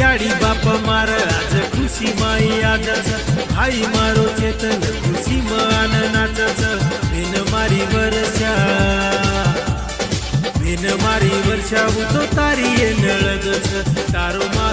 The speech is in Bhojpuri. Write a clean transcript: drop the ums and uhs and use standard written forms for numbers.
याड़ी बाप मार आज खुशी माई आज भाई मारो चेतन खुशी मान नाच मेन मारी वर्षा तो तारी नळदच तारो